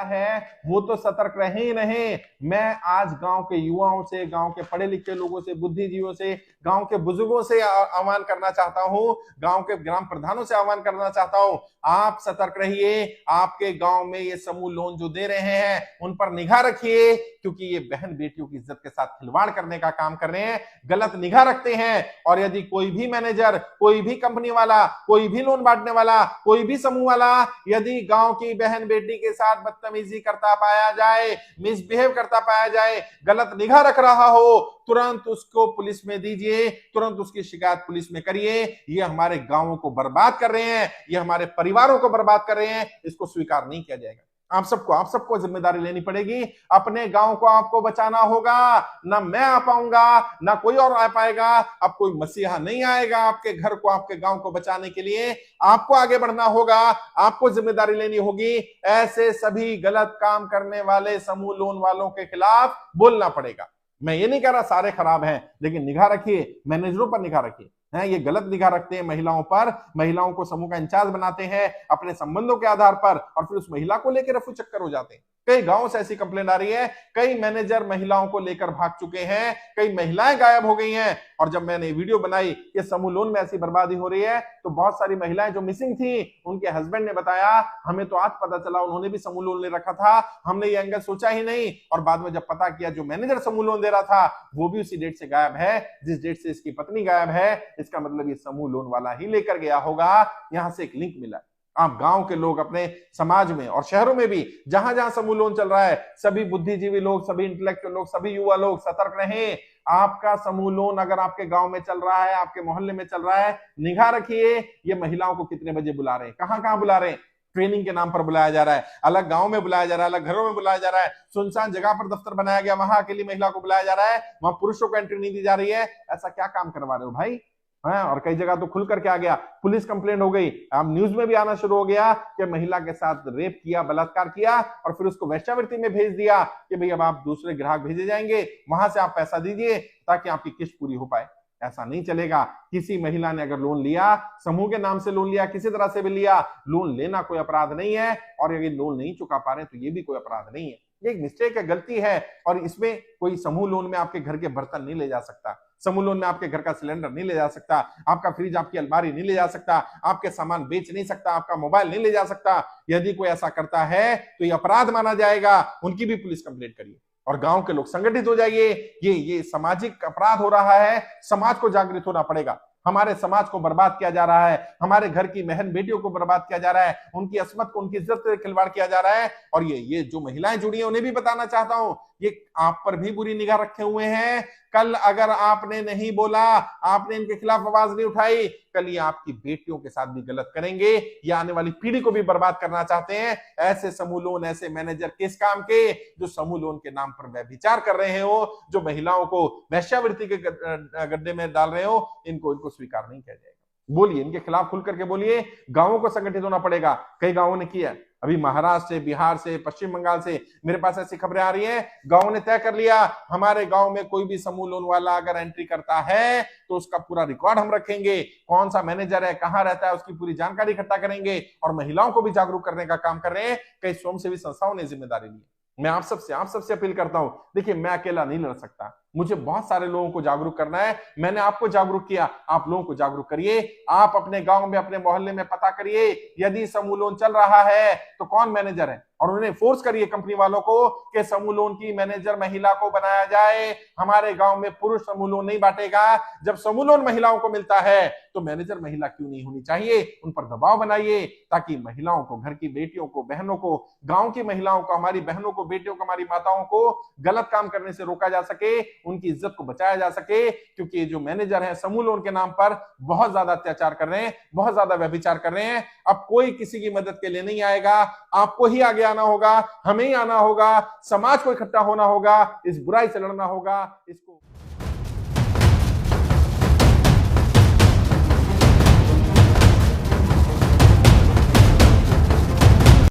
है वो तो सतर्क रहे ही नहीं। मैं आज गांव के युवाओं से, गांव के पढ़े लिखे लोगों से, बुद्धिजीवियों से, गांव के बुजुर्गों से आह्वान करना चाहता हूं, गांव के ग्राम प्रधानों से आह्वान करना चाहता हूं, आप सतर्क रहिए। आपके गांव में ये समूह लोन जो दे रहे हैं उन पर निगाह रखिए, क्योंकि ये बहन बेटियों की इज्जत के साथ खिलवाड़ करने का काम कर रहे हैं, गलत निगाह रखते हैं। और यदि कोई भी मैनेजर, कोई भी कंपनी वाला, कोई भी लोन बांटने वाला, कोई भी समूह वाला यदि गांव की बहन बेटी के साथ बदतमीजी करता पाया जाए, मिसबिहेव करता पाया जाए, गलत निगाह रख रहा हो, तुरंत उसको पुलिस में दीजिए, तुरंत उसकी शिकायत पुलिस में करिए। ये हमारे गांवों को बर्बाद कर रहे हैं, ये हमारे परिवारों को बर्बाद कर रहे हैं, इसको स्वीकार नहीं किया जाएगा। आप सबको जिम्मेदारी लेनी पड़ेगी। अपने गांव को आपको बचाना होगा। ना मैं आ पाऊंगा, ना कोई और आ पाएगा। अब कोई मसीहा नहीं आएगा आपके घर को, आपके गांव को बचाने के लिए। आपको आगे बढ़ना होगा, आपको जिम्मेदारी लेनी होगी। ऐसे सभी गलत काम करने वाले समूह लोन वालों के खिलाफ बोलना पड़ेगा। मैं ये नहीं कह रहा सारे खराब हैं, लेकिन निगाह रखिए, मैनेजरों पर निगाह रखिए। ये गलत निगाह रखते हैं महिलाओं पर, महिलाओं को समूह का इंचार्ज बनाते हैं अपने संबंधों के आधार पर, और फिर उस महिला को लेकर रफू चक्कर हो जाते हैं। कई गांवों से ऐसी कंप्लेंट आ रही है, कई मैनेजर महिलाओं को लेकर भाग चुके हैं, कई महिलाएं गायब हो गई हैं। और जब मैंने वीडियो बनाई कि समूह लोन में ऐसी बर्बादी हो रही है, तो बहुत सारी महिलाएं जो मिसिंग थी, उनके हस्बैंड ने बताया हमें तो आज पता चला उन्होंने भी समूह लोन ले रखा था, हमने ये एंगल सोचा ही नहीं। और बाद में जब पता किया जो मैनेजर समूह लोन दे रहा था वो भी उसी डेट से गायब है जिस डेट से इसकी पत्नी गायब है। इसका मतलब ये समूह लोन वाला ही लेकर गया होगा। यहां से एक लिंक मिला। आप गांव के लोग अपने समाज में और शहरों में भी जहां जहां समूह लोन चल रहा है, सभी बुद्धिजीवी लोग, सभी इंटेलेक्चुअल लोग, सभी युवा लोग सतर्क रहें। आपका समूह लोन अगर आपके गांव में चल रहा है, आपके मोहल्ले में चल रहा है, निगाह रखिए। ये महिलाओं को कितने बजे बुला रहे हैं, कहां कहां बुला रहे हैं, ट्रेनिंग के नाम पर बुलाया जा रहा है, अलग गांव में बुलाया जा रहा है, अलग घरों में बुलाया जा रहा है, सुनसान जगह पर दफ्तर बनाया गया वहां अकेली महिला को बुलाया जा रहा है, वहां पुरुषों को एंट्री नहीं दी जा रही है। ऐसा क्या काम करवा रहे हो भाई? और कई जगह तो खुल करके आ गया, पुलिस कंप्लेंट हो गई, अब न्यूज में भी आना शुरू हो गया कि महिला के साथ रेप किया, बलात्कार किया, और फिर उसको वेश्यावृत्ति में भेज दिया कि भाई अब आप दूसरे ग्राहक भेजे जाएंगे, वहां से आप पैसा दीजिए ताकि आपकी किस्त पूरी हो पाए। ऐसा नहीं चलेगा। किसी महिला ने अगर लोन लिया, समूह के नाम से लोन लिया, किसी तरह से भी लिया, लोन लेना कोई अपराध नहीं है, और अगर लोन नहीं चुका पा रहे तो ये भी कोई अपराध नहीं है। ये एक मिस्टेक है, गलती है। और इसमें कोई समूह लोन में आपके घर के बर्तन नहीं ले जा सकता, समूह लोन में आपके घर का सिलेंडर नहीं ले जा सकता, आपका फ्रिज, आपकी अलमारी नहीं ले जा सकता, आपके सामान बेच नहीं सकता, आपका मोबाइल नहीं ले जा सकता। यदि कोई ऐसा करता है तो ये अपराध माना जाएगा। उनकी भी पुलिस कंप्लेंट करिए और गांव के लोग संगठित हो जाइए। ये सामाजिक अपराध हो रहा है, समाज को जागृत होना पड़ेगा। हमारे समाज को बर्बाद किया जा रहा है, हमारे घर की बहन बेटियों को बर्बाद किया जा रहा है, उनकी अस्मत को, उनकी इज्जत से खिलवाड़ किया जा रहा है। और ये जो महिलाएं जुड़ी हैं उन्हें भी बताना चाहता हूं, ये आप पर भी बुरी निगाह रखे हुए हैं। कल अगर आपने नहीं बोला, आपने इनके खिलाफ आवाज नहीं उठाई, कल ये आपकी बेटियों के साथ भी गलत करेंगे। ये आने वाली पीढ़ी को भी बर्बाद करना चाहते हैं। ऐसे समूह लोन, ऐसे मैनेजर किस काम के, जो समूह लोन के नाम पर व्यभिचार कर रहे हो, जो महिलाओं को वेश्यावृत्ति के गड्ढे में डाल रहे हो, इनको स्वीकार नहीं किया जाएगा। बोलिए, इनके खिलाफ खुल करके बोलिए। गांवों को संगठित होना पड़ेगा। कई गांवों ने किया, अभी महाराष्ट्र से, बिहार से, पश्चिम बंगाल से मेरे पास ऐसी खबरें आ रही हैं। गांवों ने तय कर लिया, हमारे गांव में कोई भी समूह लोन वाला अगर एंट्री करता है तो उसका पूरा रिकॉर्ड हम रखेंगे, कौन सा मैनेजर है, कहां रहता है, उसकी पूरी जानकारी इकट्ठा करेंगे। और महिलाओं को भी जागरूक करने का काम कर रहे हैं। कई स्वयंसेवी संस्थाओं ने जिम्मेदारी ली। मैं आप सबसे अपील करता हूं, देखिए मैं अकेला नहीं लड़ सकता, मुझे बहुत सारे लोगों को जागरूक करना है। मैंने आपको जागरूक किया, आप लोगों को जागरूक करिए। आप अपने गांव में, अपने मोहल्ले में पता करिए, यदि समूह लोन चल रहा है तो कौन मैनेजर है, और उन्हें फोर्स करिए कंपनी वालों को कि समूह लोन की मैनेजर महिला को बनाया जाए। हमारे गांव में पुरुष समूह लोन नहीं बांटेगा। जब समूह लोन महिलाओं को मिलता है तो मैनेजर महिला क्यों नहीं होनी चाहिए? उन पर दबाव बनाइए ताकि महिलाओं को, घर की बेटियों को, बहनों को, गांव की महिलाओं को, हमारी बहनों को, बेटियों को, हमारी माताओं को गलत काम करने से रोका जा सके, उनकी इज्जत को बचाया जा सके। क्योंकि ये जो मैनेजर हैं समूह लोन के नाम पर बहुत ज्यादा अत्याचार कर रहे हैं, बहुत ज्यादा व्यभिचार कर रहे हैं। अब कोई किसी की मदद के लिए नहीं आएगा, आपको ही आगे आना होगा, हमें ही आना होगा, समाज को इकट्ठा होना होगा, इस बुराई से लड़ना होगा। इसको